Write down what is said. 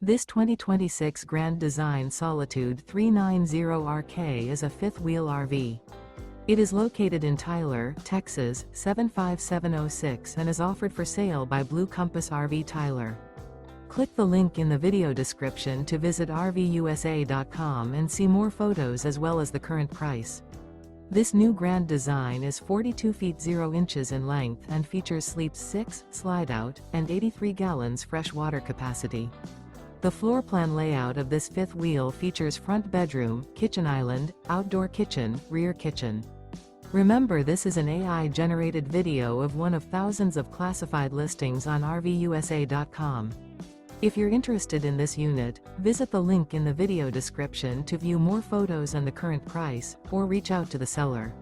This 2026 Grand Design Solitude 390RK is a fifth-wheel RV. It is located in Tyler, Texas, 75706 and is offered for sale by Blue Compass RV Tyler. Click the link in the video description to visit RVUSA.com and see more photos as well as the current price. This new Grand Design is 42 feet 0 inches in length and features sleeps 6, slide-out, and 83 gallons fresh water capacity. The floor plan layout of this fifth wheel features front bedroom, kitchen island, outdoor kitchen, rear kitchen. Remember, this is an AI-generated video of one of thousands of classified listings on RVUSA.com. If you're interested in this unit, visit the link in the video description to view more photos and the current price, or reach out to the seller.